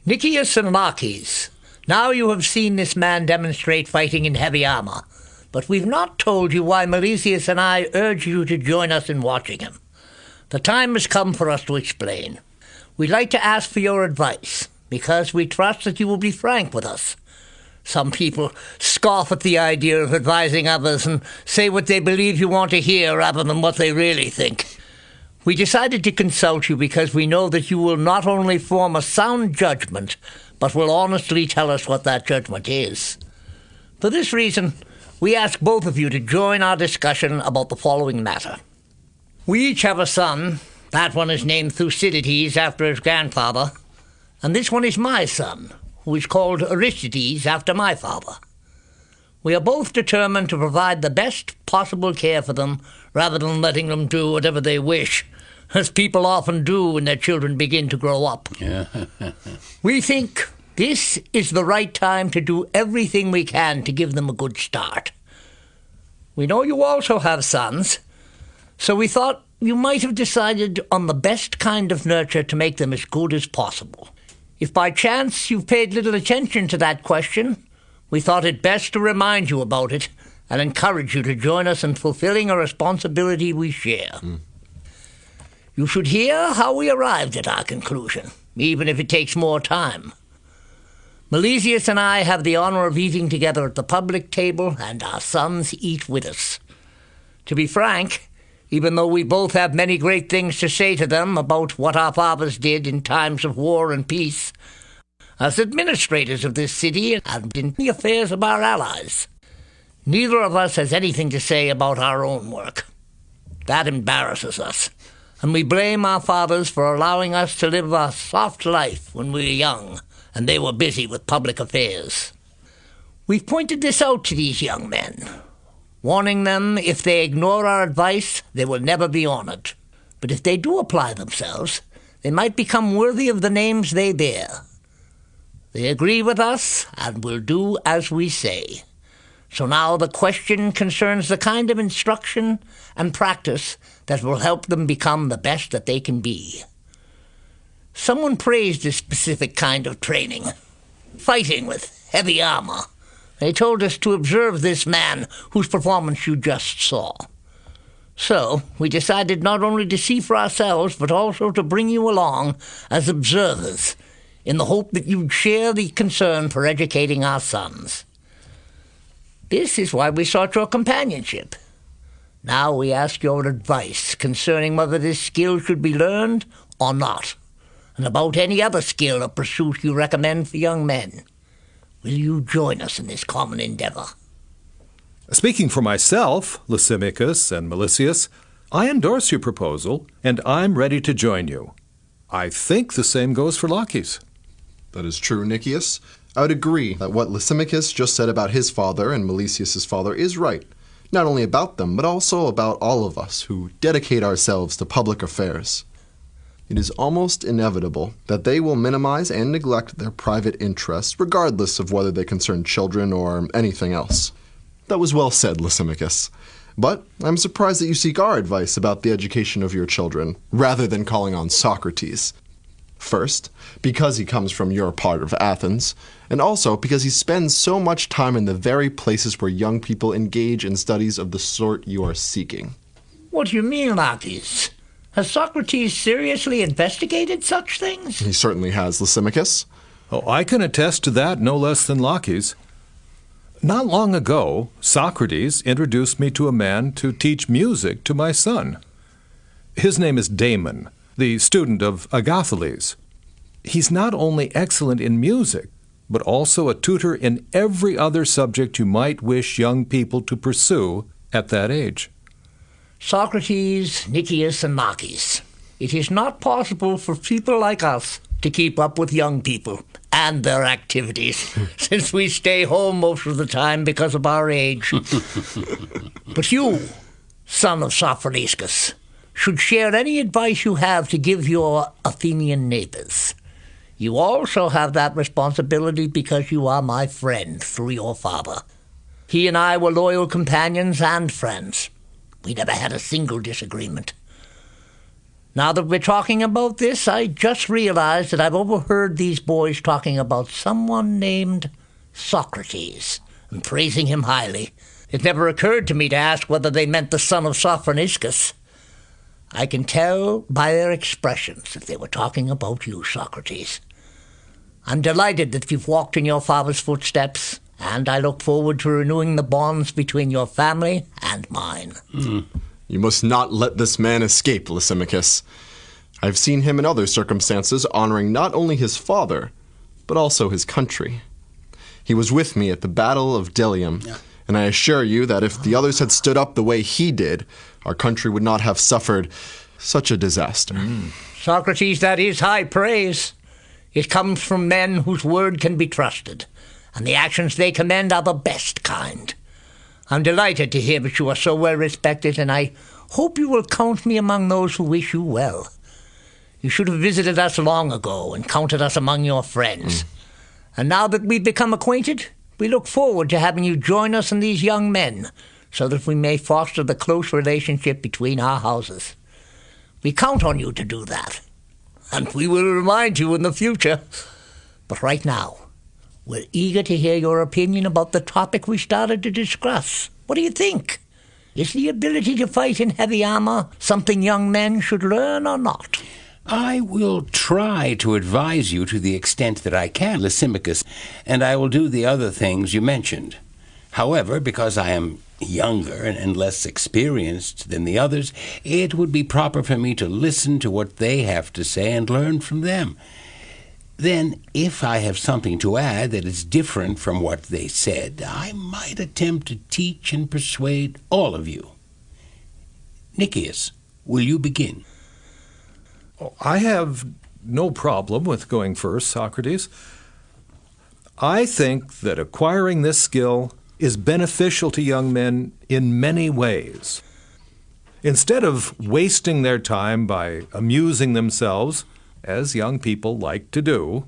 Nicias and Laches, now you have seen this man demonstrate fighting in heavy armor, but we've not told you why Nicias and I urge you to join us in watching him. The time has come for us to explain. We'd like to ask for your advice, because we trust that you will be frank with us. Some people scoff at the idea of advising others and say what they believe you want to hear rather than what they really think. We decided to consult you because we know that you will not only form a sound judgment, but will honestly tell us what that judgment is. For this reason, we ask both of you to join our discussion about the following matter. We each have a son. That one is named Thucydides after his grandfather, and this one is my son, who is called Aristides after my father. We are both determined to provide the best possible care for them rather than letting them do whatever they wish, as people often do when their children begin to grow up. We think this is the right time to do everything we can to give them a good start. We know you also have sons, so we thought you might have decided on the best kind of nurture to make them as good as possible. If by chance you've paid little attention to that question, we thought it best to remind you about it and encourage you to join us in fulfilling a responsibility we share. You should hear how we arrived at our conclusion, even if it takes more time. Nicias and I have the honor of eating together at the public table, and our sons eat with us. To be frank, even though we both have many great things to say to them about what our fathers did in times of war and peace, as administrators of this city and in the affairs of our allies, neither of us has anything to say about our own work. That embarrasses us, and we blame our fathers for allowing us to live a soft life when we were young and they were busy with public affairs. We've pointed this out to these young men, warning them if they ignore our advice, they will never be honored. But if they do apply themselves, they might become worthy of the names they bear. They agree with us and will do as we say. So now the question concerns the kind of instruction and practice that will help them become the best that they can be. Someone praised this specific kind of training, fighting with heavy armor. They told us to observe this man whose performance you just saw. So we decided not only to see for ourselves, but also to bring you along as observers, in the hope that you'd share the concern for educating our sons. This is why we sought your companionship. Now we ask your advice concerning whether this skill should be learned or not, and about any other skill or pursuit you recommend for young men. Will you join us in this common endeavor? Speaking for myself, Lysimachus and Melicius, I endorse your proposal, and I'm ready to join you. I think the same goes for Laches. That is true, Nicias. I would agree that what Lysimachus just said about his father and Melicius' father is right, not only about them, but also about all of us who dedicate ourselves to public affairs. It is almost inevitable that they will minimize and neglect their private interests, regardless of whether they concern children or anything else. That was well said, Lysimachus. But I'm surprised that you seek our advice about the education of your children, rather than calling on Socrates. First, because he comes from your part of Athens, and also because he spends so much time in the very places where young people engage in studies of the sort you are seeking. What do you mean, Laches? Has Socrates seriously investigated such things? He certainly has, Lysimachus. Oh, I can attest to that no less than Laches. Not long ago, Socrates introduced me to a man to teach music to my son. His name is Damon, the student of Agathocles. He's not only excellent in music, but also a tutor in every other subject you might wish young people to pursue at that age. Socrates, Nicias, and Laches. It is not possible for people like us to keep up with young people and their activities, since we stay home most of the time because of our age. But you, son of Socrates, should share any advice you have to give your Athenian neighbors. You also have that responsibility because you are my friend through your father. He and I were loyal companions and friends. We never had a single disagreement. Now that we're talking about this, I just realized that I've overheard these boys talking about someone named Socrates and praising him highly. It never occurred to me to ask whether they meant the son of Socrates. I can tell by their expressions that they were talking about you, Socrates. I'm delighted that you've walked in your father's footsteps, and I look forward to renewing the bonds between your family and mine. You must not let this man escape, Lysimachus. I've seen him in other circumstances honoring not only his father, but also his country. He was with me at the Battle of Delium, and I assure you that if the others had stood up the way he did, our country would not have suffered such a disaster. Socrates, that is high praise. It comes from men whose word can be trusted, and the actions they commend are the best kind. I'm delighted to hear that you are so well respected, and I hope you will count me among those who wish you well. You should have visited us long ago and counted us among your friends. And now that we've become acquainted, we look forward to having you join us and these young men, so that we may foster the close relationship between our houses. We count on you to do that, and we will remind you in the future. But right now, we're eager to hear your opinion about the topic we started to discuss. What do you think? Is the ability to fight in heavy armor something young men should learn or not? I will try to advise you to the extent that I can, Lysimachus, and I will do the other things you mentioned. However, because I am younger and less experienced than the others, it would be proper for me to listen to what they have to say and learn from them. Then, if I have something to add that is different from what they said, I might attempt to teach and persuade all of you. Nicias, will you begin? I have no problem with going first, Socrates. I think that acquiring this skill is beneficial to young men in many ways. Instead of wasting their time by amusing themselves, as young people like to do,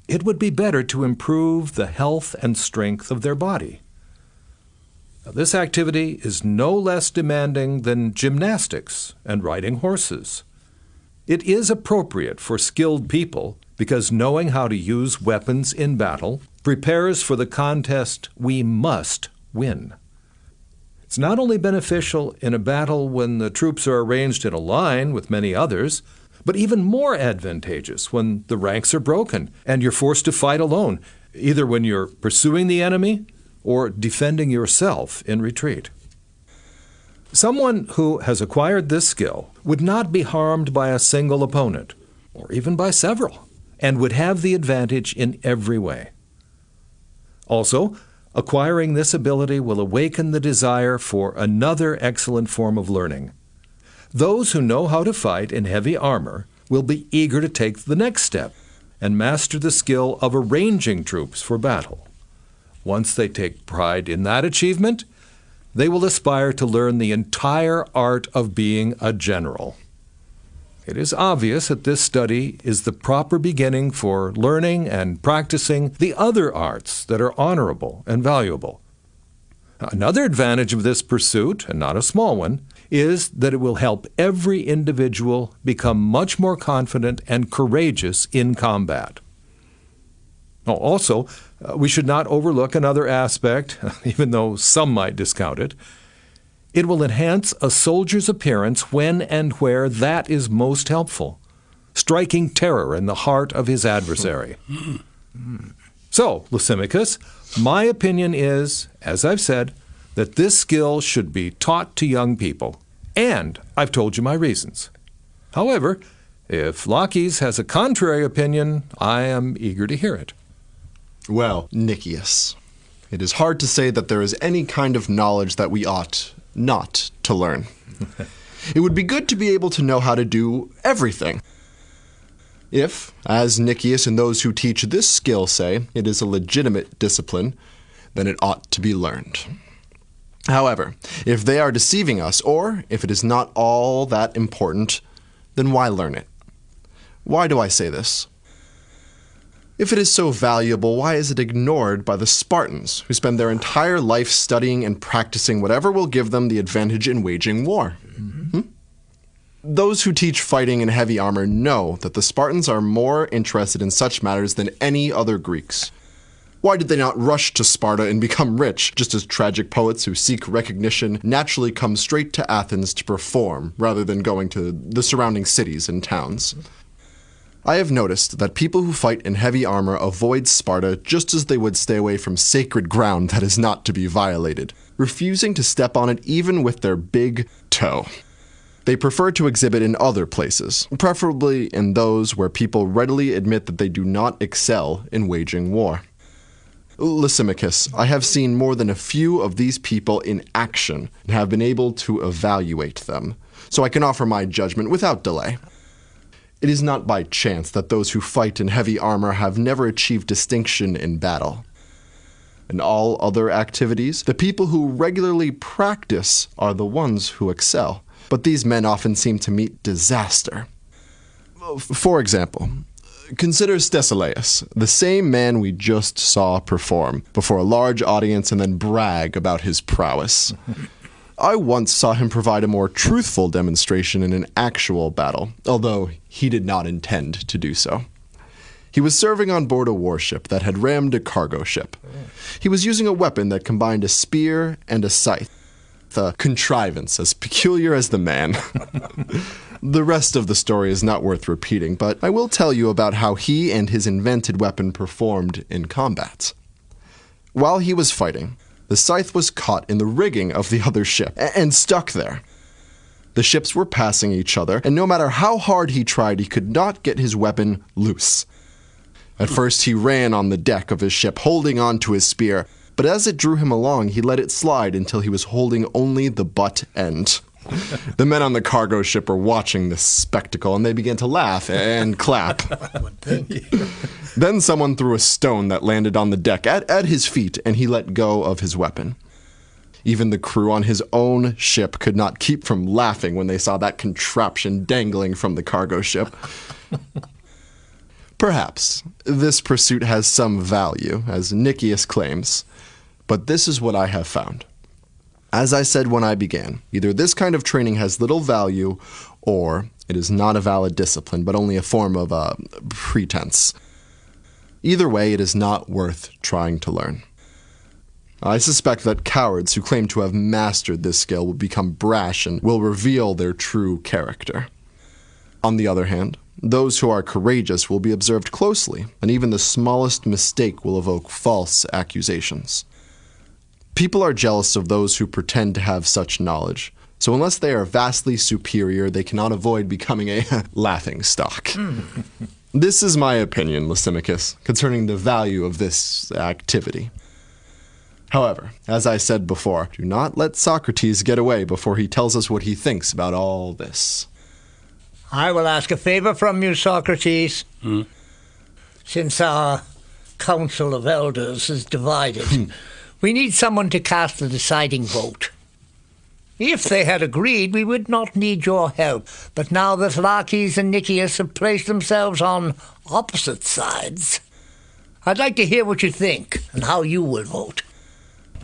it would be better to improve the health and strength of their body. Now, this activity is no less demanding than gymnastics and riding horses. It is appropriate for skilled people because knowing how to use weapons in battle prepares for the contest we must win. It's not only beneficial in a battle when the troops are arranged in a line with many others, but even more advantageous when the ranks are broken and you're forced to fight alone, either when you're pursuing the enemy or defending yourself in retreat. Someone who has acquired this skill would not be harmed by a single opponent, or even by several, and would have the advantage in every way. Also, acquiring this ability will awaken the desire for another excellent form of learning. Those who know how to fight in heavy armor will be eager to take the next step and master the skill of arranging troops for battle. Once they take pride in that achievement, they will aspire to learn the entire art of being a general. It is obvious that this study is the proper beginning for learning and practicing the other arts that are honorable and valuable. Another advantage of this pursuit, and not a small one, is that it will help every individual become much more confident and courageous in combat. Also, we should not overlook another aspect, even though some might discount it. It will enhance a soldier's appearance when and where that is most helpful, striking terror in the heart of his adversary. So, Lysimachus, my opinion is, as I've said, that this skill should be taught to young people, and I've told you my reasons. However, if Laches has a contrary opinion, I am eager to hear it. Well, Nicias, it is hard to say that there is any kind of knowledge that we ought not to learn. It would be good to be able to know how to do everything. If, as Nicias and those who teach this skill say, it is a legitimate discipline, then it ought to be learned. However, if they are deceiving us, or if it is not all that important, then why learn it? Why do I say this? If it is so valuable, why is it ignored by the Spartans, who spend their entire life studying and practicing whatever will give them the advantage in waging war? Those who teach fighting in heavy armor know that the Spartans are more interested in such matters than any other Greeks. Why did they not rush to Sparta and become rich, just as tragic poets who seek recognition naturally come straight to Athens to perform, rather than going to the surrounding cities and towns? I have noticed that people who fight in heavy armor avoid Sparta just as they would stay away from sacred ground that is not to be violated, refusing to step on it even with their big toe. They prefer to exhibit in other places, preferably in those where people readily admit that they do not excel in waging war. Lysimachus, I have seen more than a few of these people in action and have been able to evaluate them, so I can offer my judgment without delay. It is not by chance that those who fight in heavy armor have never achieved distinction in battle. In all other activities, the people who regularly practice are the ones who excel. But these men often seem to meet disaster. For example, consider Stesilaus, the same man we just saw perform before a large audience and then brag about his prowess. I once saw him provide a more truthful demonstration in an actual battle, although he did not intend to do so. He was serving on board a warship that had rammed a cargo ship. He was using a weapon that combined a spear and a scythe. A contrivance as peculiar as the man. The rest of the story is not worth repeating, but I will tell you about how he and his invented weapon performed in combat. While he was fighting, the scythe was caught in the rigging of the other ship and stuck there. The ships were passing each other, and no matter how hard he tried, he could not get his weapon loose. At first he ran on the deck of his ship, holding on to his spear, but as it drew him along, he let it slide until he was holding only the butt end. The men on the cargo ship were watching this spectacle, and they began to laugh and clap. Then someone threw a stone that landed on the deck at his feet, and he let go of his weapon. Even the crew on his own ship could not keep from laughing when they saw that contraption dangling from the cargo ship. Perhaps this pursuit has some value, as Nicias claims, but this is what I have found. As I said when I began, either this kind of training has little value, or it is not a valid discipline, but only a form of pretense. Either way, it is not worth trying to learn. I suspect that cowards who claim to have mastered this skill will become brash and will reveal their true character. On the other hand, those who are courageous will be observed closely, and even the smallest mistake will evoke false accusations. People are jealous of those who pretend to have such knowledge, so unless they are vastly superior, they cannot avoid becoming a laughingstock. This is my opinion, Lysimachus, concerning the value of this activity. However, as I said before, do not let Socrates get away before he tells us what he thinks about all this. I will ask a favor from you, Socrates. Since our council of elders is divided, we need someone to cast the deciding vote. If they had agreed, we would not need your help. But now that Laches and Nicias have placed themselves on opposite sides, I'd like to hear what you think and how you will vote.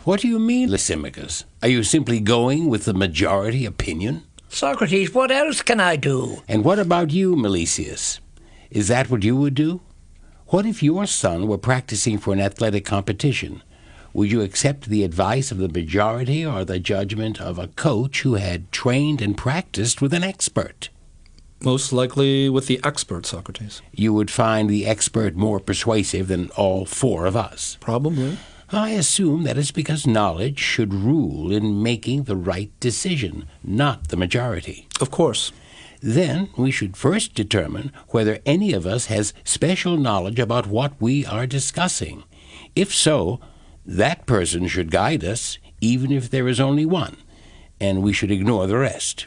What do you mean, Lysimachus? Are you simply going with the majority opinion? Socrates, what else can I do? And what about you, Nicias? Is that what you would do? What if your son were practicing for an athletic competition? Would you accept the advice of the majority or the judgment of a coach who had trained and practiced with an expert? Most likely with the expert, Socrates. You would find the expert more persuasive than all four of us. Probably. I assume that is because knowledge should rule in making the right decision, not the majority. Of course. Then we should first determine whether any of us has special knowledge about what we are discussing. If so, that person should guide us, even if there is only one, and we should ignore the rest.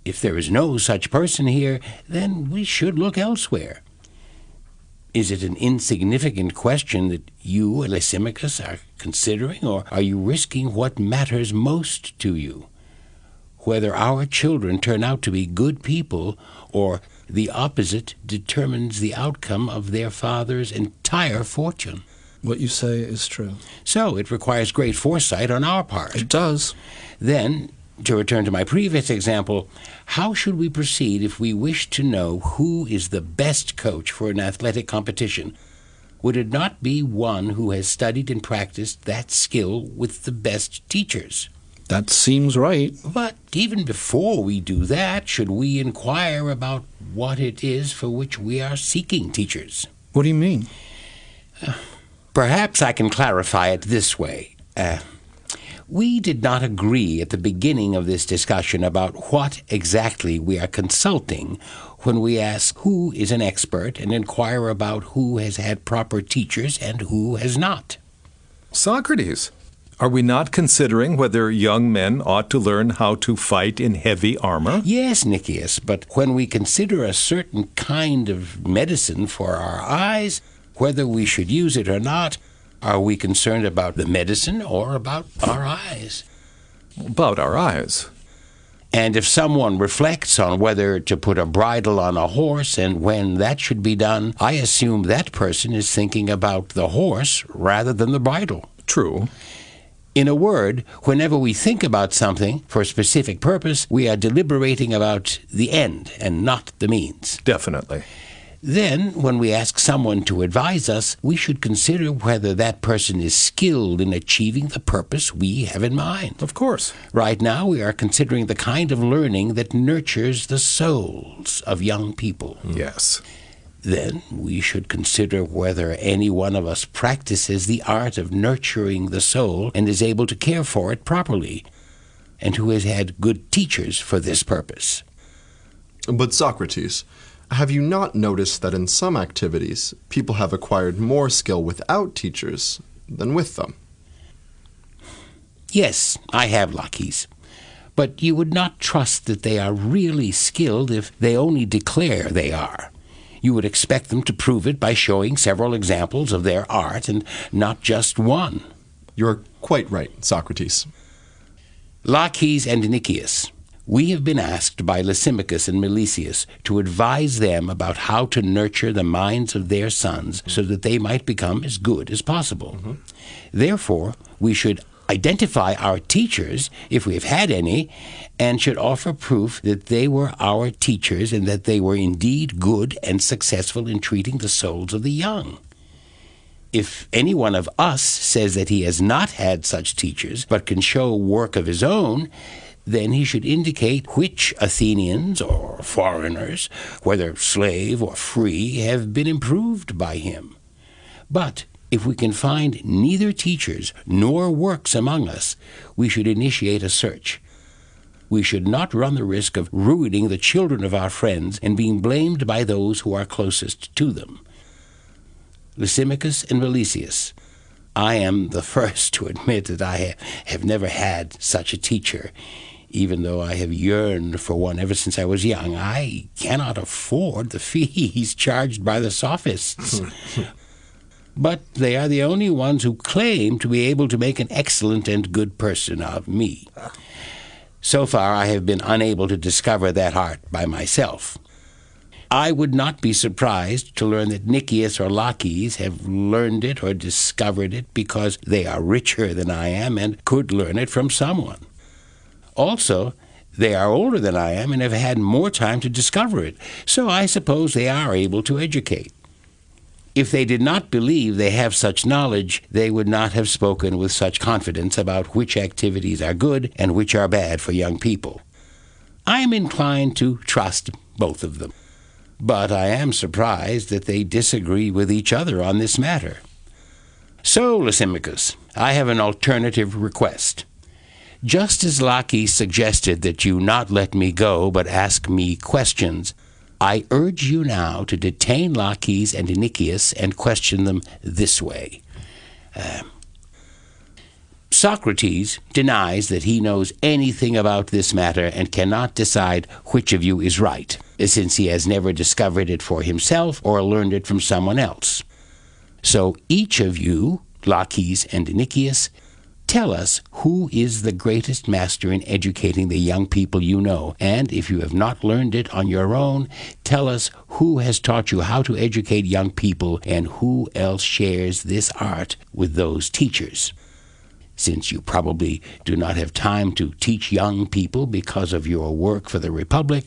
If there is no such person here, then we should look elsewhere. Is it an insignificant question that you, Lysimachus, are considering, or are you risking what matters most to you? Whether our children turn out to be good people, or the opposite determines the outcome of their father's entire fortune. What you say is true. So it requires great foresight on our part. It does. Then To return to my previous example, how should we proceed if we wish to know who is the best coach for an athletic competition? Would it not be one who has studied and practiced that skill with the best teachers? That seems right. But even before we do that, should we inquire about what it is for which we are seeking teachers? What do you mean? Perhaps I can clarify it this way. We did not agree at the beginning of this discussion about what exactly we are consulting when we ask who is an expert and inquire about who has had proper teachers and who has not. Socrates, are we not considering whether young men ought to learn how to fight in heavy armor? Yes, Nicias, but when we consider a certain kind of medicine for our eyes, whether we should use it or not, are we concerned about the medicine or about our eyes? About our eyes. And if someone reflects on whether to put a bridle on a horse and when that should be done, I assume that person is thinking about the horse rather than the bridle. True. In a word, whenever we think about something for a specific purpose, we are deliberating about the end and not the means. Definitely. Then, when we ask someone to advise us, we should consider whether that person is skilled in achieving the purpose we have in mind. Of course. Right now, we are considering the kind of learning that nurtures the souls of young people. Yes. Then we should consider whether any one of us practices the art of nurturing the soul and is able to care for it properly, and who has had good teachers for this purpose. But Socrates, have you not noticed that in some activities, people have acquired more skill without teachers than with them? Yes, I have, Laches. But you would not trust that they are really skilled if they only declare they are. You would expect them to prove it by showing several examples of their art and not just one. You're quite right, Socrates. Laches and Nicias, we have been asked by Lysimachus and Nicias to advise them about how to nurture the minds of their sons so that they might become as good as possible. Therefore, we should identify our teachers, if we have had any, and should offer proof that they were our teachers and that they were indeed good and successful in treating the souls of the young. If any one of us says that he has not had such teachers, but can show work of his own, then he should indicate which Athenians or foreigners, whether slave or free, have been improved by him. But if we can find neither teachers nor works among us, we should initiate a search. We should not run the risk of ruining the children of our friends and being blamed by those who are closest to them. Lysimachus and Nicias, I am the first to admit that I have never had such a teacher. Even though I have yearned for one ever since I was young, I cannot afford the fees charged by the sophists. But they are the only ones who claim to be able to make an excellent and good person of me. So far, I have been unable to discover that art by myself. I would not be surprised to learn that Nicias or Laches have learned it or discovered it because they are richer than I am and could learn it from someone. Also, they are older than I am and have had more time to discover it, so I suppose they are able to educate. If they did not believe they have such knowledge, they would not have spoken with such confidence about which activities are good and which are bad for young people. I am inclined to trust both of them, but I am surprised that they disagree with each other on this matter. So, Lysimachus, I have an alternative request. Just as Laches suggested that you not let me go but ask me questions, I urge you now to detain Laches and Nicias and question them this way. Socrates denies that he knows anything about this matter and cannot decide which of you is right, since he has never discovered it for himself or learned it from someone else. So each of you, Laches and Nicias, tell us who is the greatest master in educating the young people you know, and if you have not learned it on your own, tell us who has taught you how to educate young people and who else shares this art with those teachers. since you probably do not have time to teach young people because of your work for the Republic,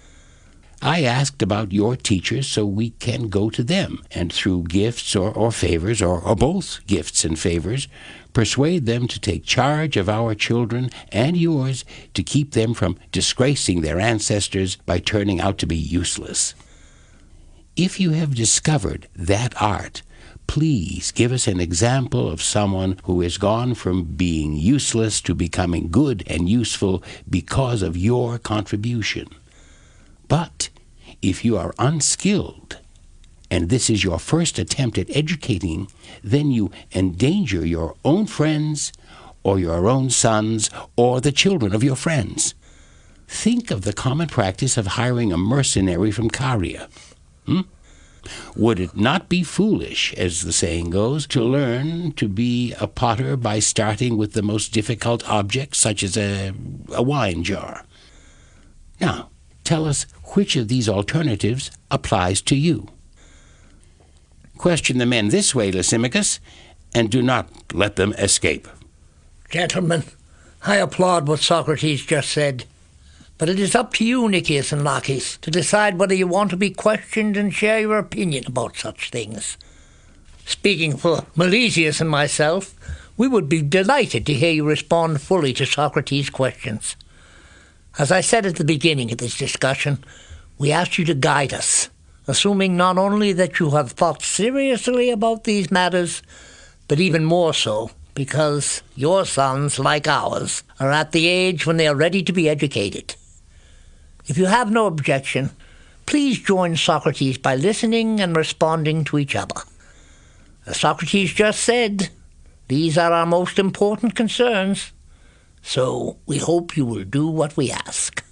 I asked about your teachers so we can go to them, and through gifts or favors, or both gifts and favors, persuade them to take charge of our children and yours to keep them from disgracing their ancestors by turning out to be useless. If you have discovered that art, please give us an example of someone who has gone from being useless to becoming good and useful because of your contribution. But if you are unskilled, and this is your first attempt at educating, then you endanger your own friends, or your own sons, or the children of your friends. Think of the common practice of hiring a mercenary from Caria. Would it not be foolish, as the saying goes, to learn to be a potter by starting with the most difficult object, such as a wine jar? Now, tell us which of these alternatives applies to you. Question the men this way, Lysimachus, and do not let them escape. Gentlemen, I applaud what Socrates just said. But it is up to you, Nicias and Laches, to decide whether you want to be questioned and share your opinion about such things. Speaking for Milesius and myself, we would be delighted to hear you respond fully to Socrates' questions. As I said at the beginning of this discussion, we ask you to guide us, assuming not only that you have thought seriously about these matters, but even more so because your sons, like ours, are at the age when they are ready to be educated. If you have no objection, please join Socrates by listening and responding to each other. As Socrates just said, these are our most important concerns, so we hope you will do what we ask.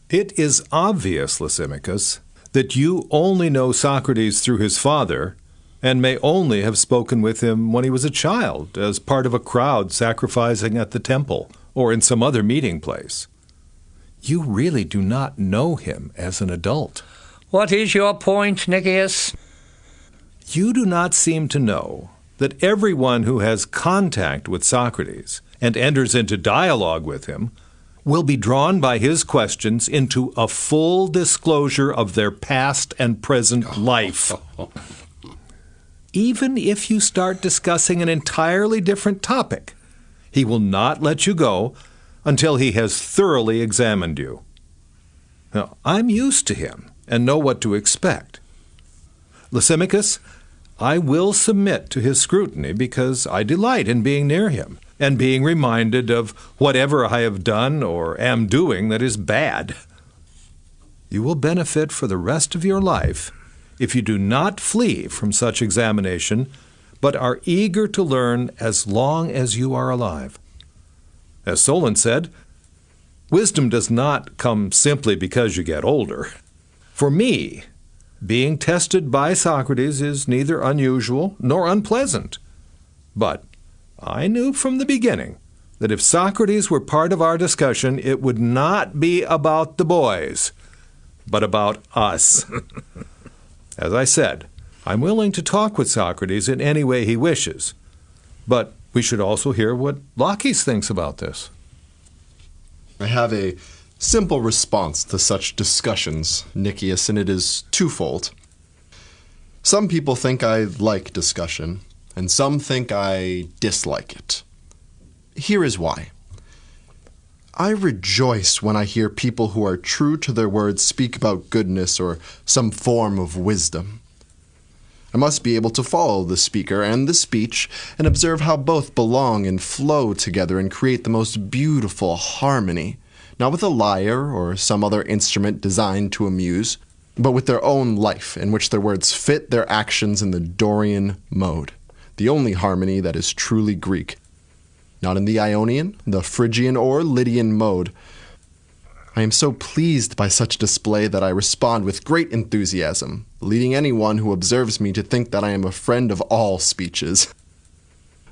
It is obvious, Lysimachus, that you only know Socrates through his father, and may only have spoken with him when he was a child, as part of a crowd sacrificing at the temple, or in some other meeting place. You really do not know him as an adult. What is your point, Nicias? You do not seem to know that everyone who has contact with Socrates and enters into dialogue with him will be drawn by his questions into a full disclosure of their past and present life. Even if you start discussing an entirely different topic, he will not let you go until he has thoroughly examined you. Now, I'm used to him and know what to expect. Lysimachus, I will submit to his scrutiny because I delight in being near him and being reminded of whatever I have done or am doing that is bad. You will benefit for the rest of your life if you do not flee from such examination, but are eager to learn as long as you are alive. As Solon said, wisdom does not come simply because you get older. For me, being tested by Socrates is neither unusual nor unpleasant. But I knew from the beginning that if Socrates were part of our discussion, it would not be about the boys, but about us. As I said, I'm willing to talk with Socrates in any way he wishes, but we should also hear what Laches thinks about this. I have a simple response to such discussions, Nicias, and it is twofold. Some people think I like discussion, and some think I dislike it. Here is why. I rejoice when I hear people who are true to their words speak about goodness or some form of wisdom. I must be able to follow the speaker and the speech and observe how both belong and flow together and create the most beautiful harmony, not with a lyre or some other instrument designed to amuse, but with their own life in which their words fit their actions in the Dorian mode, the only harmony that is truly Greek, not in the Ionian, the Phrygian, or Lydian mode. I am so pleased by such display that I respond with great enthusiasm, leading anyone who observes me to think that I am a friend of all speeches.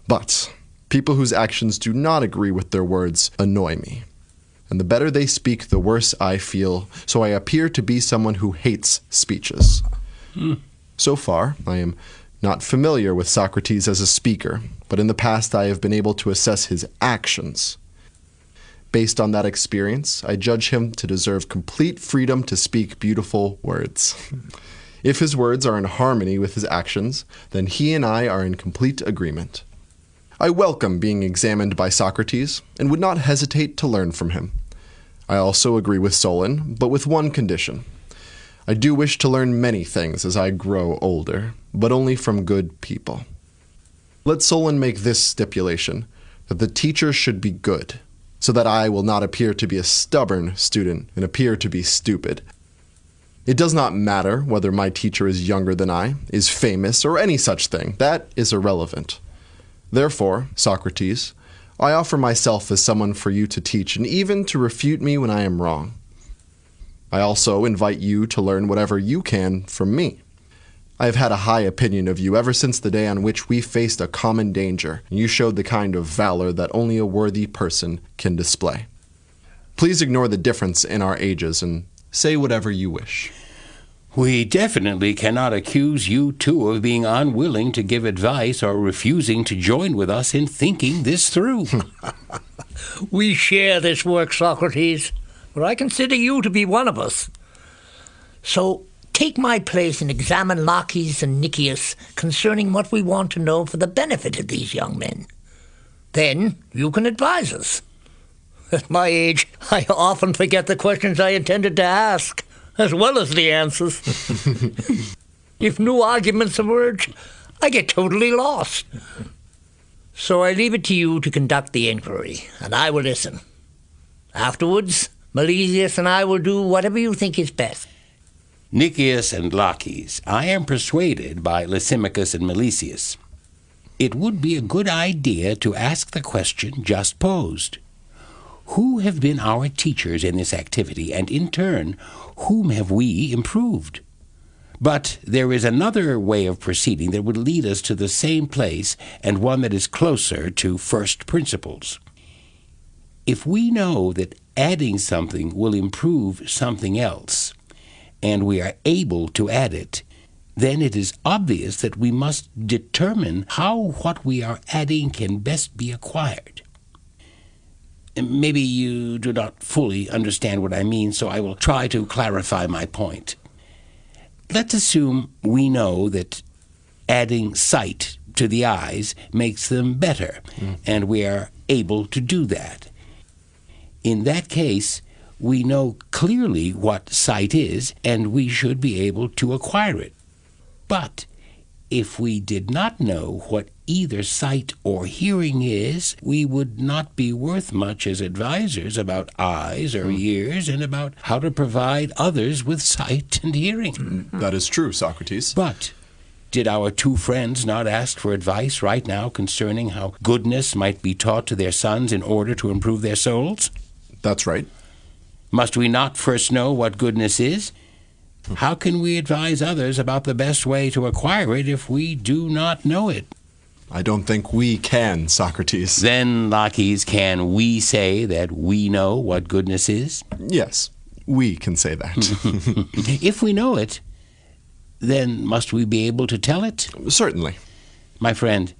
But people whose actions do not agree with their words annoy me, and the better they speak, the worse I feel, so I appear to be someone who hates speeches. So far, I am not familiar with Socrates as a speaker, but in the past I have been able to assess his actions. Based on that experience, I judge him to deserve complete freedom to speak beautiful words. If his words are in harmony with his actions, then he and I are in complete agreement. I welcome being examined by Socrates and would not hesitate to learn from him. I also agree with Solon, but with one condition. I do wish to learn many things as I grow older, but only from good people. Let Solon make this stipulation, that the teacher should be good, so that I will not appear to be a stubborn student and appear to be stupid. It does not matter whether my teacher is younger than I, is famous, or any such thing. That is irrelevant. Therefore, Socrates, I offer myself as someone for you to teach and even to refute me when I am wrong. I also invite you to learn whatever you can from me. I have had a high opinion of you ever since the day on which we faced a common danger, and you showed the kind of valor that only a worthy person can display. Please ignore the difference in our ages and say whatever you wish. We definitely cannot accuse you two of being unwilling to give advice or refusing to join with us in thinking this through. We share this work, Socrates, but I consider you to be one of us. So take my place and examine Laches and Nicias concerning what we want to know for the benefit of these young men. Then you can advise us. At my age, I often forget the questions I intended to ask, as well as the answers. If new arguments emerge, I get totally lost. So I leave it to you to conduct the inquiry, and I will listen. Afterwards, Milesius and I will do whatever you think is best. Nicias and Laches, I am persuaded by Lysimachus and Milesius. It would be a good idea to ask the question just posed. Who have been our teachers in this activity, and in turn, whom have we improved? But there is another way of proceeding that would lead us to the same place, and one that is closer to first principles. If we know that adding something will improve something else, and we are able to add it, then it is obvious that we must determine how what we are adding can best be acquired. Maybe you do not fully understand what I mean, so I will try to clarify my point. Let's assume we know that adding sight to the eyes makes them better, and we are able to do that. In that case, we know clearly what sight is, and we should be able to acquire it. But if we did not know what either sight or hearing is, we would not be worth much as advisors about eyes or ears and about how to provide others with sight and hearing. That is true, Socrates. But did our two friends not ask for advice right now concerning how goodness might be taught to their sons in order to improve their souls? That's right. Must we not first know what goodness is? How can we advise others about the best way to acquire it if we do not know it? I don't think we can, Socrates. Then, Laches, can we say that we know what goodness is? Yes, we can say that. If we know it, then must we be able to tell it? Certainly. My friend,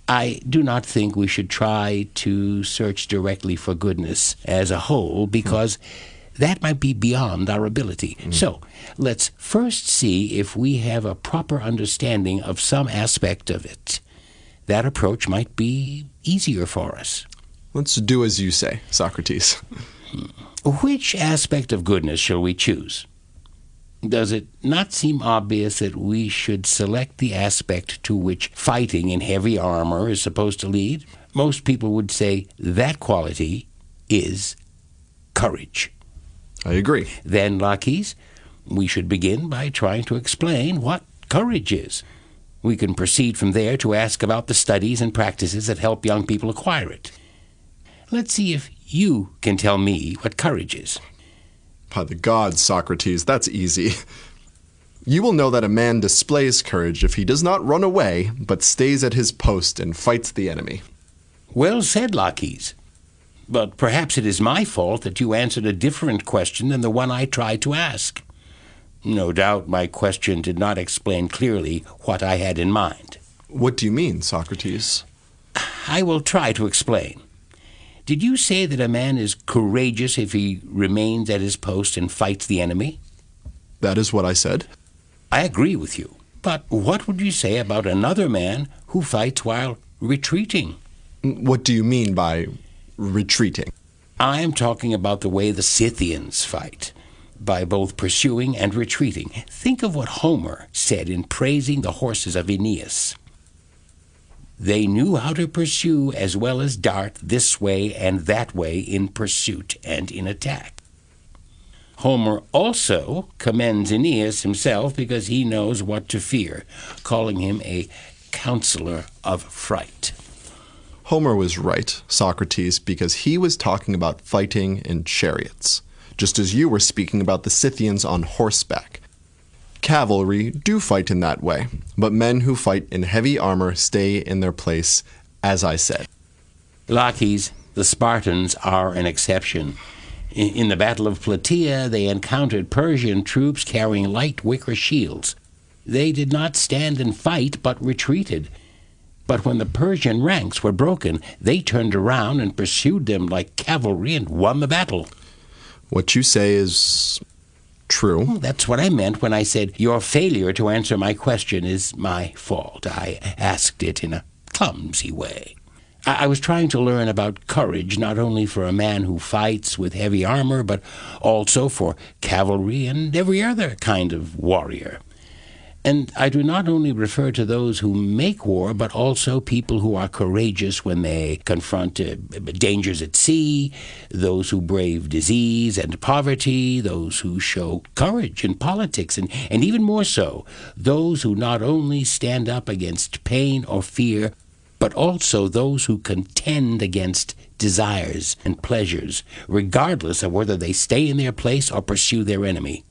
I do not think we should try to search directly for goodness as a whole, because that might be beyond our ability. So, let's first see if we have a proper understanding of some aspect of it. That approach might be easier for us. Let's do as you say, Socrates. Which aspect of goodness shall we choose? Does it not seem obvious that we should select the aspect to which fighting in heavy armor is supposed to lead? Most people would say that quality is courage. I agree. Then, Laches, we should begin by trying to explain what courage is. We can proceed from there to ask about the studies and practices that help young people acquire it. Let's see if you can tell me what courage is. By the gods, Socrates, that's easy. You will know that a man displays courage if he does not run away, but stays at his post and fights the enemy. Well said, Laches. But perhaps it is my fault that you answered a different question than the one I tried to ask. No doubt my question did not explain clearly what I had in mind. What do you mean, Socrates? I will try to explain. Did you say that a man is courageous if he remains at his post and fights the enemy? That is what I said. I agree with you. But what would you say about another man who fights while retreating? What do you mean by retreating? I am talking about the way the Scythians fight, by both pursuing and retreating. Think of what Homer said in praising the horses of Aeneas. They knew how to pursue as well as dart this way and that way in pursuit and in attack. Homer also commends Aeneas himself because he knows what to fear, calling him a counselor of fright. Homer was right, Socrates, because he was talking about fighting in chariots, just as you were speaking about the Scythians on horseback. Cavalry do fight in that way, but men who fight in heavy armor stay in their place, as I said. Laches, the Spartans are an exception. In the Battle of Plataea, they encountered Persian troops carrying light wicker shields. They did not stand and fight, but retreated. But when the Persian ranks were broken, they turned around and pursued them like cavalry and won the battle. What you say is true. That's what I meant when I said your failure to answer my question is my fault. I asked it in a clumsy way. I was trying to learn about courage, not only for a man who fights with heavy armor, but also for cavalry and every other kind of warrior. And I do not only refer to those who make war, but also people who are courageous when they confront dangers at sea, those who brave disease and poverty, those who show courage in politics, and even more so, those who not only stand up against pain or fear, but also those who contend against desires and pleasures, regardless of whether they stay in their place or pursue their enemy.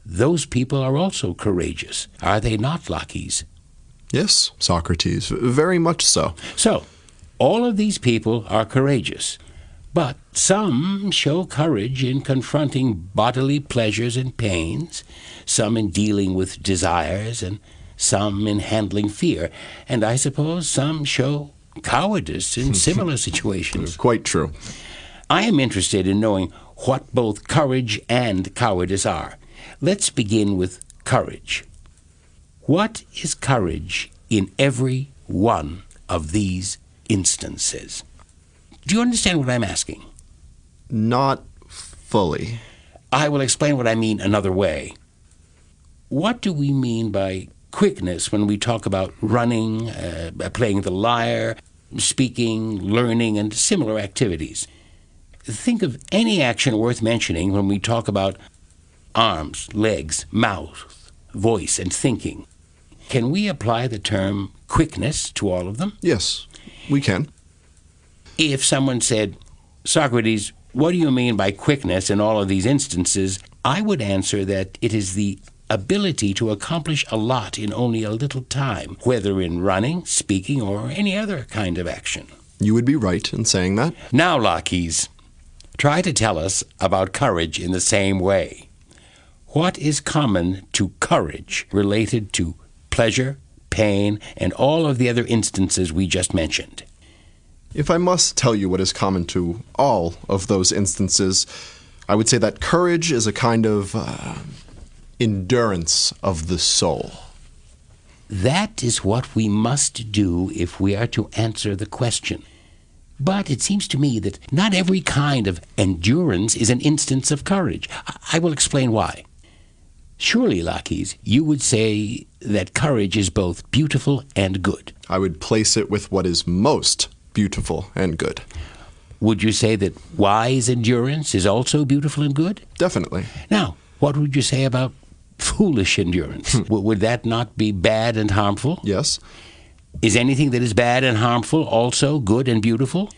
Those people are also courageous, are they not, Laches? Yes, Socrates, very much so. So, all of these people are courageous, but some show courage in confronting bodily pleasures and pains, some in dealing with desires, and some in handling fear, and I suppose some show cowardice in similar situations. Quite true. I am interested in knowing what both courage and cowardice are. Let's begin with courage. What is courage in every one of these instances? Do you understand what I'm asking? Not fully. I will explain what I mean another way. What do we mean by quickness when we talk about running, playing the lyre, speaking, learning, and similar activities? Think of any action worth mentioning when we talk about arms, legs, mouth, voice, and thinking. Can we apply the term quickness to all of them? Yes, we can. If someone said, Socrates, what do you mean by quickness in all of these instances? I would answer that it is the ability to accomplish a lot in only a little time, whether in running, speaking, or any other kind of action. You would be right in saying that. Now, Laches, try to tell us about courage in the same way. What is common to courage related to pleasure, pain, and all of the other instances we just mentioned? If I must tell you what is common to all of those instances, I would say that courage is a kind of endurance of the soul. That is what we must do if we are to answer the question. But it seems to me that not every kind of endurance is an instance of courage. I will explain why. Surely, Laches, you would say that courage is both beautiful and good. I would place it with what is most beautiful and good. Would you say that wise endurance is also beautiful and good? Definitely. Now, what would you say about foolish endurance? Would that not be bad and harmful? Yes. Is anything that is bad and harmful also good and beautiful?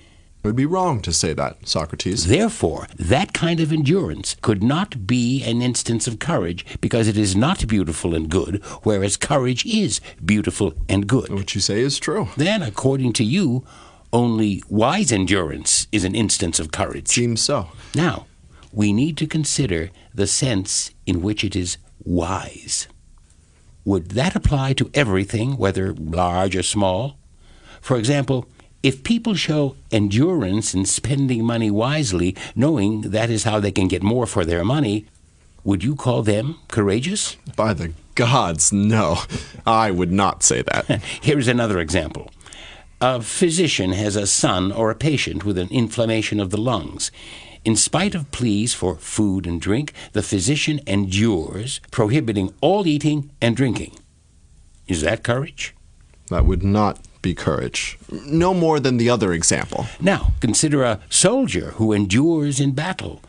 It would be wrong to say that, Socrates. Therefore, that kind of endurance could not be an instance of courage because it is not beautiful and good, whereas courage is beautiful and good. What you say is true. Then, according to you, only wise endurance is an instance of courage. Seems so. Now, we need to consider the sense in which it is wise. Would that apply to everything, whether large or small? For example, if people show endurance in spending money wisely, knowing that is how they can get more for their money, would you call them courageous? By the gods, no. I would not say that. Here's another example. A physician has a son or a patient with an inflammation of the lungs. In spite of pleas for food and drink, the physician endures, prohibiting all eating and drinking. Is that courage? That would not be courage. No more than the other example. Now, consider a soldier who endures in battle,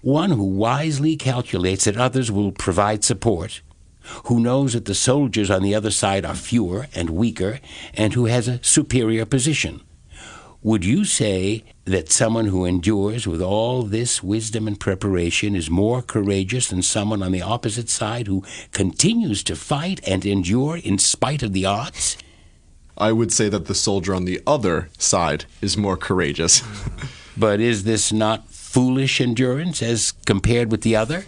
one who wisely calculates that others will provide support, who knows that the soldiers on the other side are fewer and weaker, and who has a superior position. Would you say that someone who endures with all this wisdom and preparation is more courageous than someone on the opposite side who continues to fight and endure in spite of the odds? I would say that the soldier on the other side is more courageous. But is this not foolish endurance as compared with the other?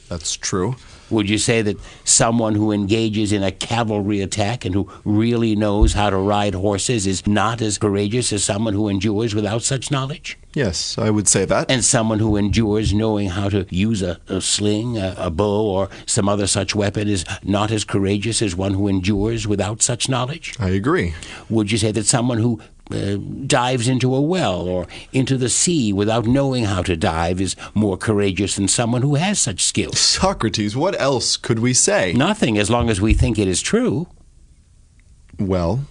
That's true. Would you say that someone who engages in a cavalry attack and who really knows how to ride horses is not as courageous as someone who endures without such knowledge? Yes, I would say that. And someone who endures knowing how to use a sling, a bow, or some other such weapon is not as courageous as one who endures without such knowledge? I agree. Would you say that someone who dives into a well or into the sea without knowing how to dive is more courageous than someone who has such skill? Socrates, what else could we say? Nothing, as long as we think it is true. Well,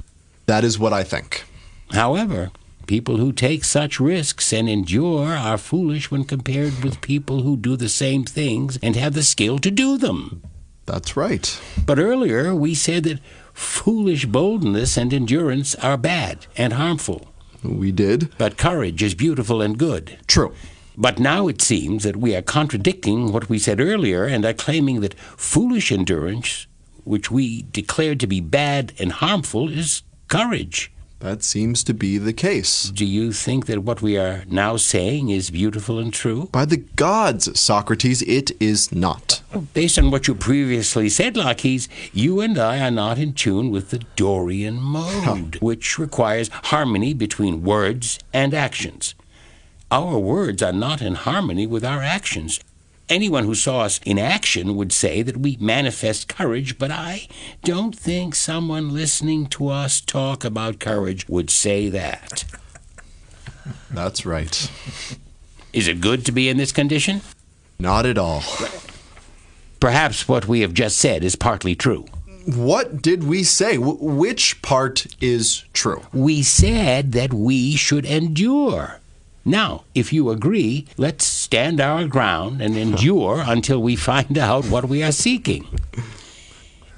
that is what I think. However, people who take such risks and endure are foolish when compared with people who do the same things and have the skill to do them. That's right. But earlier we said that foolish boldness and endurance are bad and harmful. We did. But courage is beautiful and good. True. But now it seems that we are contradicting what we said earlier and are claiming that foolish endurance, which we declared to be bad and harmful, is courage. That seems to be the case. Do you think that what we are now saying is beautiful and true? By the gods, Socrates, it is not. Based on what you previously said, Laches, you and I are not in tune with the Dorian mode, which requires harmony between words and actions. Our words are not in harmony with our actions. Anyone who saw us in action would say that we manifest courage, but I don't think someone listening to us talk about courage would say that. That's right. Is it good to be in this condition? Not at all. Perhaps what we have just said is partly true. What did we say? Which part is true? We said that we should endure. Now, if you agree, let's stand our ground and endure until we find out what we are seeking.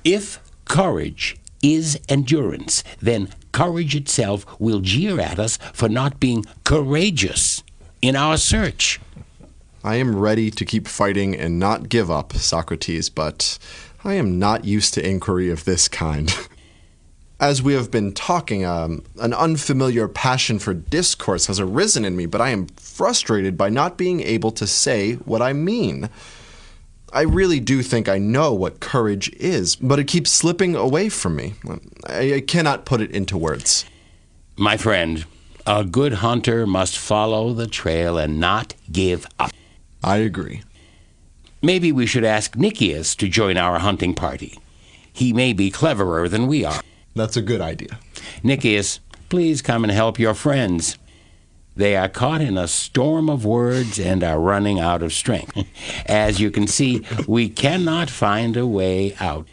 If courage is endurance, then courage itself will jeer at us for not being courageous in our search. I am ready to keep fighting and not give up, Socrates, but I am not used to inquiry of this kind. As we have been talking, an unfamiliar passion for discourse has arisen in me, but I am frustrated by not being able to say what I mean. I really do think I know what courage is, but it keeps slipping away from me. I cannot put it into words. My friend, a good hunter must follow the trail and not give up. I agree. Maybe we should ask Nicias to join our hunting party. He may be cleverer than we are. That's a good idea. Nicias, please come and help your friends. They are caught in a storm of words and are running out of strength. As you can see, we cannot find a way out.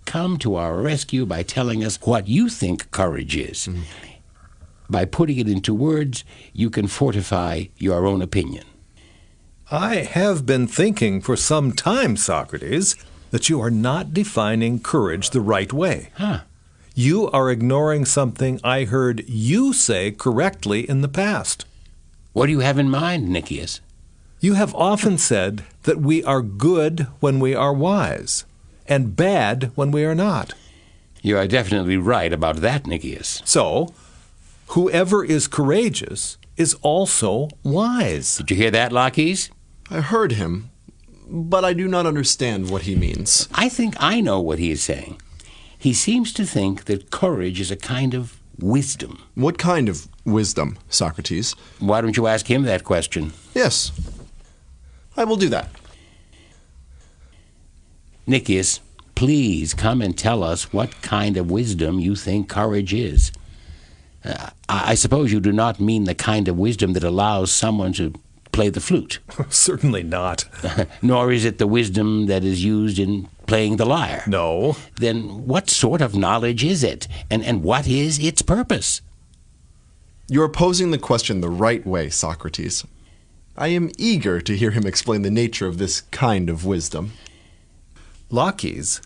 Come to our rescue by telling us what you think courage is. By putting it into words, you can fortify your own opinion. I have been thinking for some time, Socrates, that you are not defining courage the right way. You are ignoring something I heard you say correctly in the past. What do you have in mind, Nicias? You have often said that we are good when we are wise, and bad when we are not. You are definitely right about that, Nicias. So, whoever is courageous is also wise. Did you hear that, Laches? I heard him, but I do not understand what he means. I think I know what he is saying. He seems to think that courage is a kind of wisdom. What kind of wisdom, Socrates? Why don't you ask him that question? Yes, I will do that. Nicias, please come and tell us what kind of wisdom you think courage is. I suppose you do not mean the kind of wisdom that allows someone to play the flute. Certainly not. Nor is it the wisdom that is used in playing the lyre. No. Then what sort of knowledge is it? And what is its purpose? You are posing the question the right way, Socrates. I am eager to hear him explain the nature of this kind of wisdom. Laches,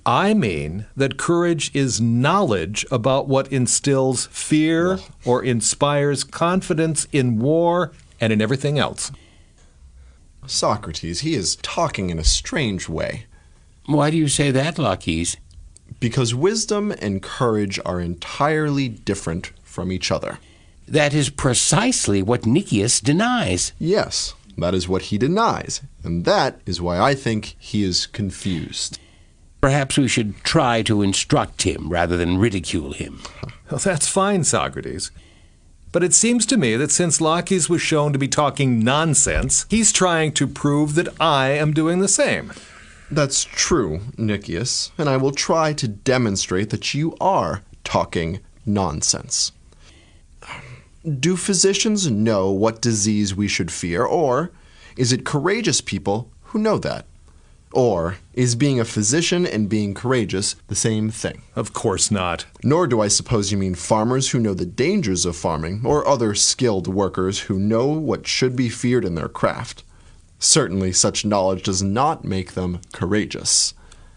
I mean that courage is knowledge about what instills fear or inspires confidence in war and in everything else. Socrates, he is talking in a strange way. Why do you say that, Laches? Because wisdom and courage are entirely different from each other. That is precisely what Nicias denies. Yes, that is what he denies, and that is why I think he is confused. Perhaps we should try to instruct him rather than ridicule him. Well, that's fine, Socrates. But it seems to me that since Laches was shown to be talking nonsense, he's trying to prove that I am doing the same. That's true, Nicias, and I will try to demonstrate that you are talking nonsense. Do physicians know what disease we should fear, or is it courageous people who know that? Or is being a physician and being courageous the same thing? Of course not. Nor do I suppose you mean farmers who know the dangers of farming, or other skilled workers who know what should be feared in their craft. Certainly such knowledge does not make them courageous.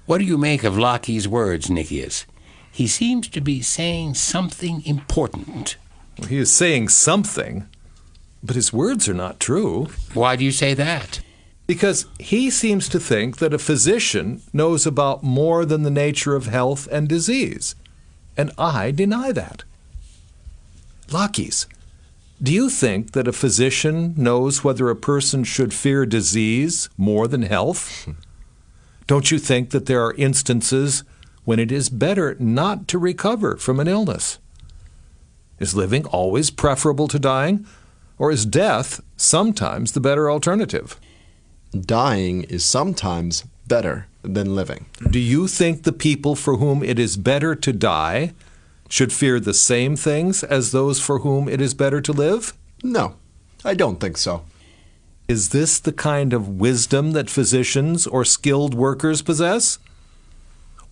What do you make of Laches' words, Nicias? He seems to be saying something important. Well, he is saying something, but his words are not true. Why do you say that? Because he seems to think that a physician knows about more than the nature of health and disease, and I deny that. Laches, do you think that a physician knows whether a person should fear disease more than health? Don't you think that there are instances when it is better not to recover from an illness? Is living always preferable to dying, or is death sometimes the better alternative? Dying is sometimes better than living. Do you think the people for whom it is better to die should fear the same things as those for whom it is better to live? No, I don't think so. Is this the kind of wisdom that physicians or skilled workers possess?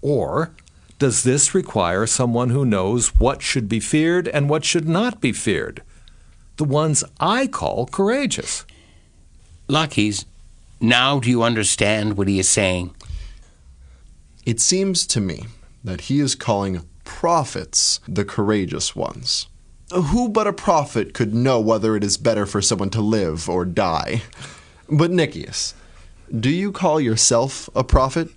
Or does this require someone who knows what should be feared and what should not be feared? The ones I call courageous. Laches, now do you understand what he is saying? It seems to me that he is calling prophets the courageous ones. Who but a prophet could know whether it is better for someone to live or die? But Nicias, do you call yourself a prophet?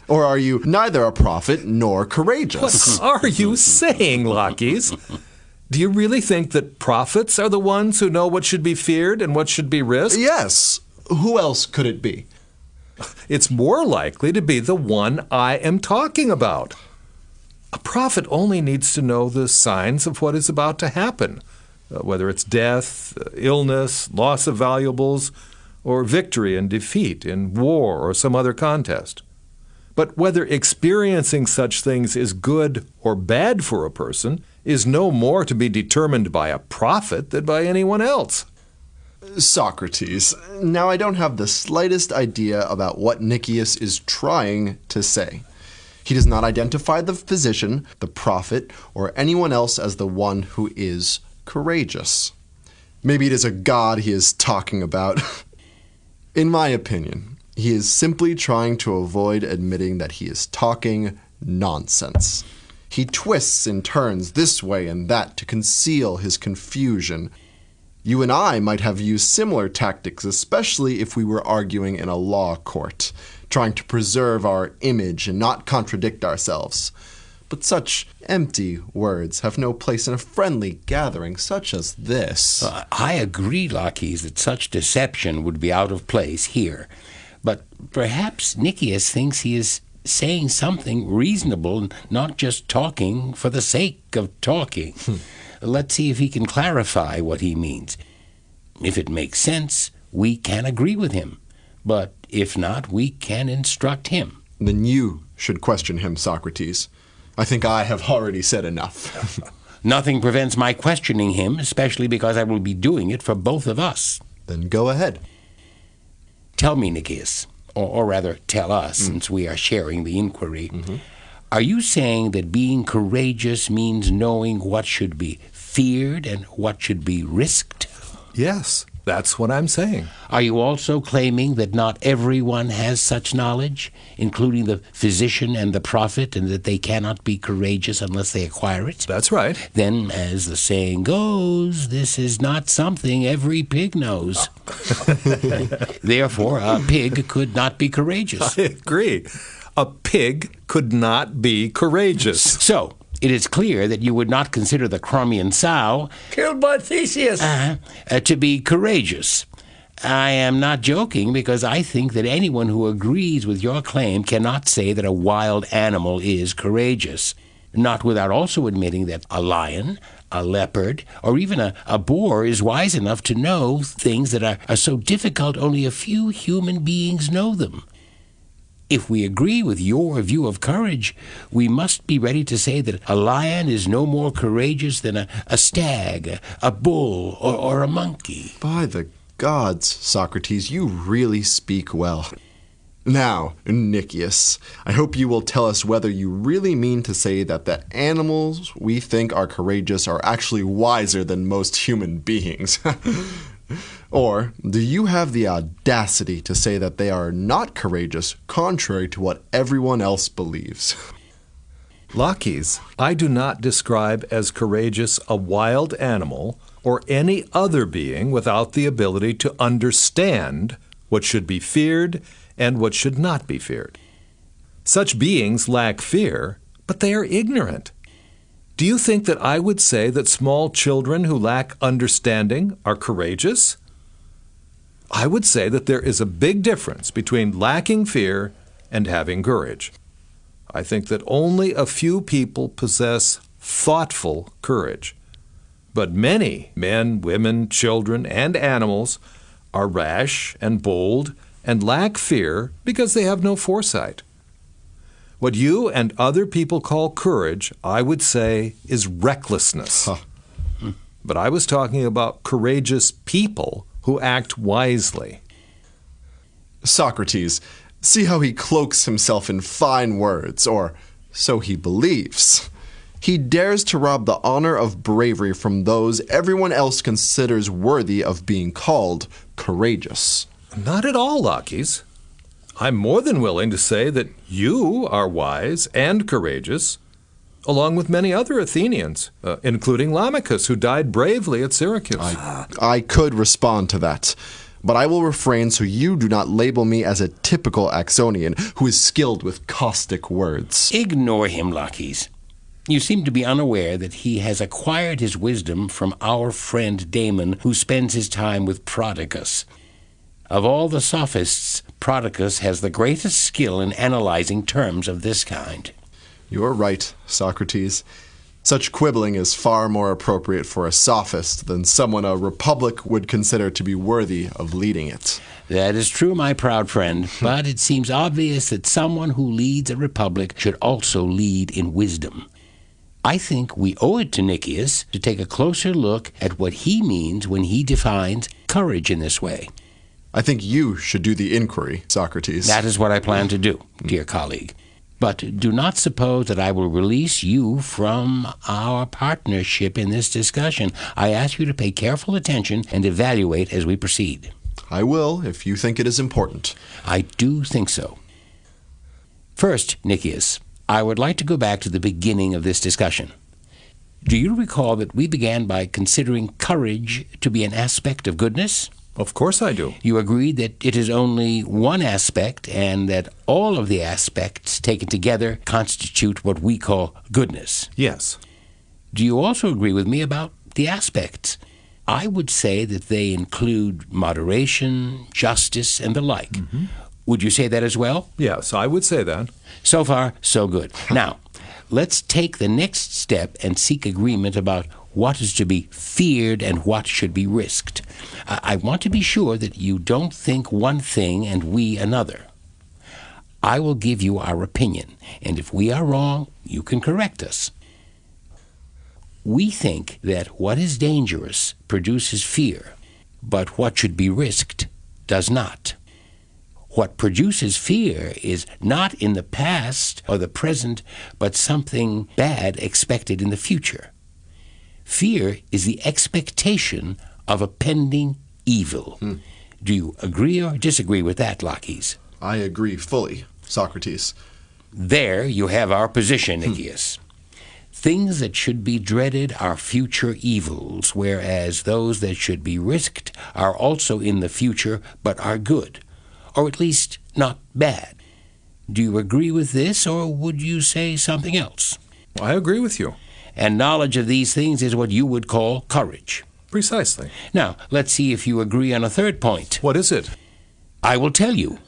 Or are you neither a prophet nor courageous? What are you saying, Laches? Do you really think that prophets are the ones who know what should be feared and what should be risked? Yes. Who else could it be? It's more likely to be the one I am talking about. A prophet only needs to know the signs of what is about to happen, whether it's death, illness, loss of valuables, or victory and defeat in war or some other contest. But whether experiencing such things is good or bad for a person is no more to be determined by a prophet than by anyone else. Socrates, now I don't have the slightest idea about what Nicias is trying to say. He does not identify the physician, the prophet, or anyone else as the one who is courageous. Maybe it is a god he is talking about. In my opinion, he is simply trying to avoid admitting that he is talking nonsense. He twists and turns this way and that to conceal his confusion. You and I might have used similar tactics, especially if we were arguing in a law court, trying to preserve our image and not contradict ourselves. But such empty words have no place in a friendly gathering such as this. I agree, Laches, that such deception would be out of place here. But perhaps Nicias thinks he is saying something reasonable, not just talking for the sake of talking. Let's see if he can clarify what he means. If it makes sense, we can agree with him. But if not, we can instruct him. Then you should question him, Socrates. I think I have already said enough. Nothing prevents my questioning him, especially because I will be doing it for both of us. Then go ahead. Tell me, Nicias, or rather tell us, since we are sharing the inquiry, are you saying that being courageous means knowing what should be feared and what should be risked? Yes, that's what I'm saying. Are you also claiming that not everyone has such knowledge, including the physician and the prophet, and that they cannot be courageous unless they acquire it? That's right. Then, as the saying goes, this is not something every pig knows. Therefore, a pig could not be courageous. I agree. A pig could not be courageous. So, it is clear that you would not consider the Crimean sow Killed by Theseus. to be courageous. I am not joking, because I think that anyone who agrees with your claim cannot say that a wild animal is courageous, not without also admitting that a lion, a leopard, or even a boar is wise enough to know things that are so difficult only a few human beings know them. If we agree with your view of courage, we must be ready to say that a lion is no more courageous than a stag, a bull, or a monkey. By the gods, Socrates, you really speak well. Now, Nicias, I hope you will tell us whether you really mean to say that the animals we think are courageous are actually wiser than most human beings. Or do you have the audacity to say that they are not courageous, contrary to what everyone else believes? Laches, I do not describe as courageous a wild animal or any other being without the ability to understand what should be feared and what should not be feared. Such beings lack fear, but they are ignorant. Do you think that I would say that small children who lack understanding are courageous? I would say that there is a big difference between lacking fear and having courage. I think that only a few people possess thoughtful courage. But many men, women, children, and animals are rash and bold and lack fear because they have no foresight. What you and other people call courage, I would say, is recklessness. But I was talking about courageous people who act wisely. Socrates, see how he cloaks himself in fine words, or so he believes. He dares to rob the honor of bravery from those everyone else considers worthy of being called courageous. Not at all, Laches. I'm more than willing to say that you are wise and courageous, along with many other Athenians, including Laches, who died bravely at Syracuse. I could respond to that, but I will refrain so you do not label me as a typical Axonian who is skilled with caustic words. Ignore him, Laches. You seem to be unaware that he has acquired his wisdom from our friend Damon, who spends his time with Prodicus. Of all the sophists, Prodicus has the greatest skill in analyzing terms of this kind. You are right, Socrates. Such quibbling is far more appropriate for a sophist than someone a republic would consider to be worthy of leading it. That is true, my proud friend, but it seems obvious that someone who leads a republic should also lead in wisdom. I think we owe it to Nicias to take a closer look at what he means when he defines courage in this way. I think you should do the inquiry, Socrates. That is what I plan to do, dear colleague. But do not suppose that I will release you from our partnership in this discussion. I ask you to pay careful attention and evaluate as we proceed. I will, if you think it is important. I do think so. First, Nicias, I would like to go back to the beginning of this discussion. Do you recall that we began by considering courage to be an aspect of goodness? Of course I do. You agreed that it is only one aspect and that all of the aspects taken together constitute what we call goodness. Yes. Do you also agree with me about the aspects? I would say that they include moderation, justice, and the like. Would you say that as well? Yes, I would say that. So far, so good. Now, let's take the next step and seek agreement about what is to be feared and what should be risked. I want to be sure that you don't think one thing and we another. I will give you our opinion, and if we are wrong, you can correct us. We think that what is dangerous produces fear, but what should be risked does not. What produces fear is not in the past or the present, but something bad expected in the future. Fear is the expectation of a pending evil. Do you agree or disagree with that, Laches? I agree fully, Socrates. There you have our position, Nicias. Things that should be dreaded are future evils, whereas those that should be risked are also in the future, but are good, or at least not bad. Do you agree with this, or would you say something else? I agree with you. And knowledge of these things is what you would call courage. Precisely. Now, let's see if you agree on a third point. What is it? I will tell you.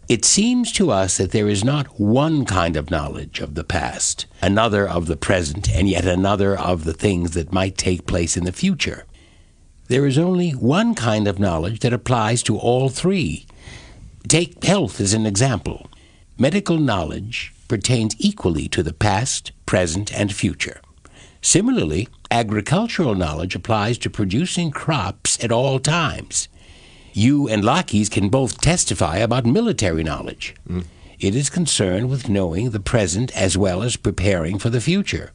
It seems to us that there is not one kind of knowledge of the past, another of the present, and yet another of the things that might take place in the future. There is only one kind of knowledge that applies to all three. Take health as an example. Medical knowledge pertains equally to the past, present, and future. Similarly, agricultural knowledge applies to producing crops at all times. You and Laches can both testify about military knowledge. It is concerned with knowing the present as well as preparing for the future.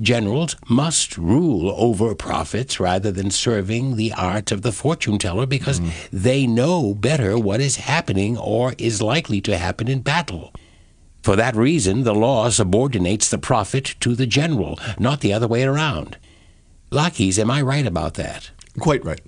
Generals must rule over profits rather than serving the art of the fortune teller because they know better what is happening or is likely to happen in battle. For that reason, the law subordinates the prophet to the general, not the other way around. Laches, am I right about that? Quite right.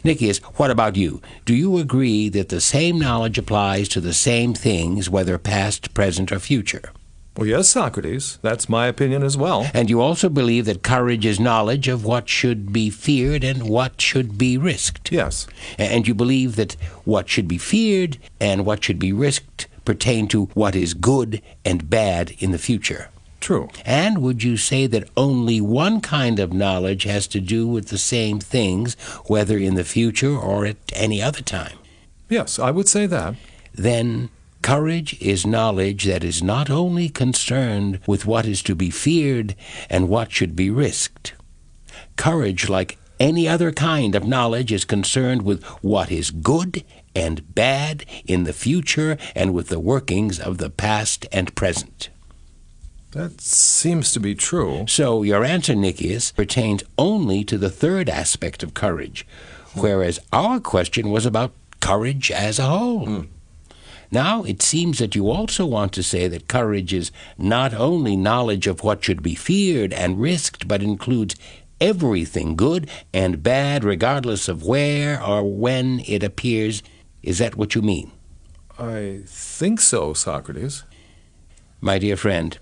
Nicias, what about you? Do you agree that the same knowledge applies to the same things, whether past, present, or future? Well, yes, Socrates. That's my opinion as well. And you also believe that courage is knowledge of what should be feared and what should be risked? Yes. And you believe that what should be feared and what should be risked pertain to what is good and bad in the future? True. And would you say that only one kind of knowledge has to do with the same things, whether in the future or at any other time? Yes, I would say that. Then courage is knowledge that is not only concerned with what is to be feared and what should be risked. Courage, like any other kind of knowledge, is concerned with what is good and bad in the future and with the workings of the past and present. That seems to be true. So your answer, Nicias, pertains only to the third aspect of courage, whereas our question was about courage as a whole. Now, it seems that you also want to say that courage is not only knowledge of what should be feared and risked, but includes everything good and bad, regardless of where or when it appears. Is that what you mean? I think so, Socrates. My dear friend,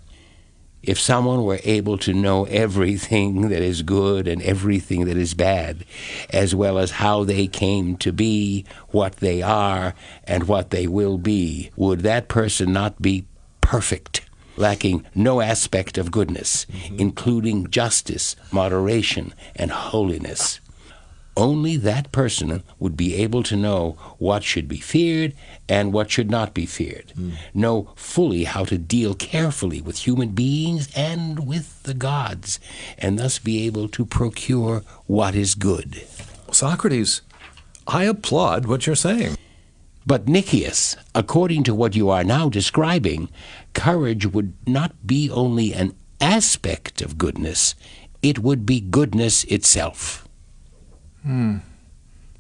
if someone were able to know everything that is good and everything that is bad, as well as how they came to be, what they are, and what they will be, would that person not be perfect, lacking no aspect of goodness, including justice, moderation, and holiness? Only that person would be able to know what should be feared and what should not be feared, know fully how to deal carefully with human beings and with the gods, and thus be able to procure what is good. Socrates, I applaud what you're saying. But Nicias, according to what you are now describing, courage would not be only an aspect of goodness, it would be goodness itself.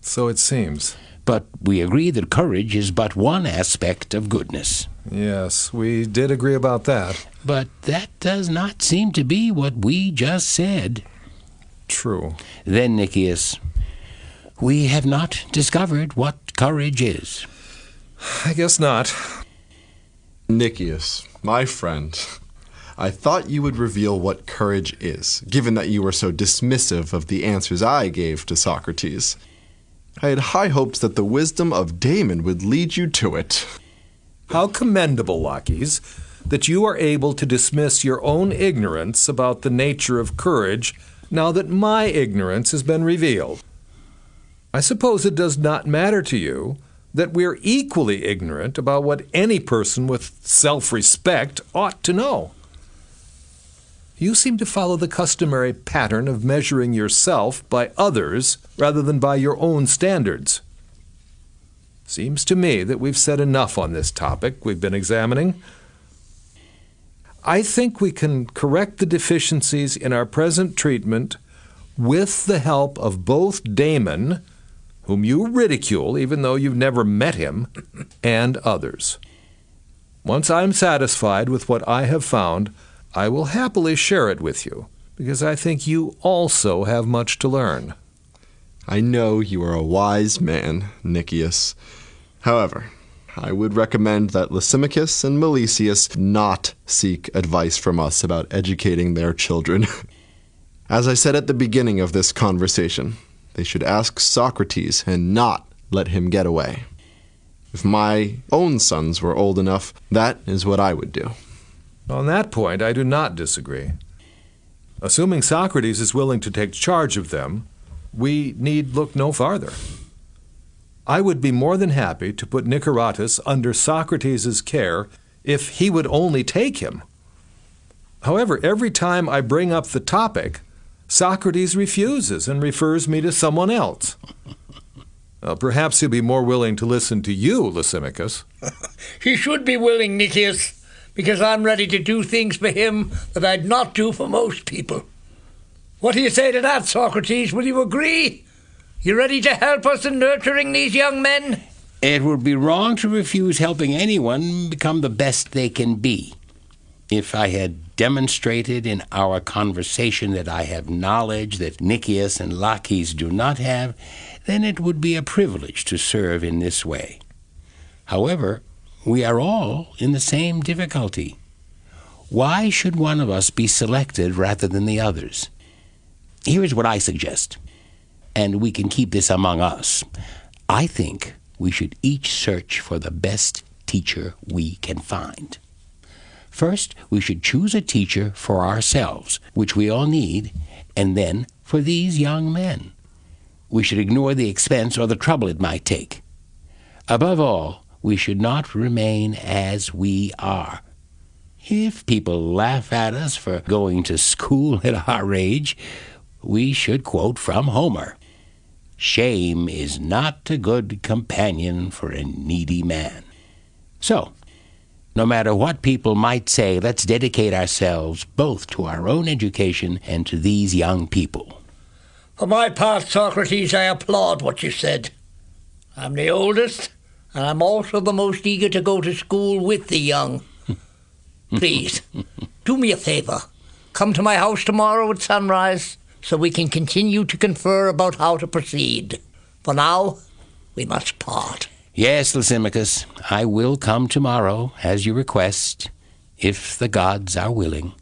So it seems. But we agree that courage is but one aspect of goodness. Yes, we did agree about that. But that does not seem to be what we just said. True. Then, Nicias, we have not discovered what courage is. I guess not. Nicias, my friend, I thought you would reveal what courage is, given that you were so dismissive of the answers I gave to Socrates. I had high hopes that the wisdom of Damon would lead you to it. How commendable, Laches, that you are able to dismiss your own ignorance about the nature of courage now that my ignorance has been revealed. I suppose it does not matter to you that we're equally ignorant about what any person with self-respect ought to know. You seem to follow the customary pattern of measuring yourself by others rather than by your own standards. Seems to me that we've said enough on this topic we've been examining. I think we can correct the deficiencies in our present treatment with the help of both Damon, whom you ridicule even though you've never met him, and others. Once I'm satisfied with what I have found, I will happily share it with you, because I think you also have much to learn. I know you are a wise man, Nicias. However, I would recommend that Lysimachus and Melesias not seek advice from us about educating their children. As I said at the beginning of this conversation, they should ask Socrates and not let him get away. If my own sons were old enough, that is what I would do. On that point, I do not disagree. Assuming Socrates is willing to take charge of them, we need look no farther. I would be more than happy to put Niceratus under Socrates' care if he would only take him. However, every time I bring up the topic, Socrates refuses and refers me to someone else. Perhaps he'll be more willing to listen to you, Lysimachus. He should be willing, Nicias, because I'm ready to do things for him that I'd not do for most people. What do you say to that, Socrates? Will you agree? You ready to help us in nurturing these young men? It would be wrong to refuse helping anyone become the best they can be. If I had demonstrated in our conversation that I have knowledge that Nicias and Laches do not have, then it would be a privilege to serve in this way. However, we are all in the same difficulty. Why should one of us be selected rather than the others? Here is what I suggest, and we can keep this among us. I think we should each search for the best teacher we can find. First, we should choose a teacher for ourselves, which we all need, and then for these young men. We should ignore the expense or the trouble it might take. Above all, we should not remain as we are. If people laugh at us for going to school at our age, we should quote from Homer, "Shame is not a good companion for a needy man." So, no matter what people might say, let's dedicate ourselves both to our own education and to these young people. For my part, Socrates, I applaud what you said. I'm the oldest, and I'm also the most eager to go to school with the young. Please, do me a favor. Come to my house tomorrow at sunrise so we can continue to confer about how to proceed. For now, we must part. Yes, Lysimachus, I will come tomorrow, as you request, if the gods are willing.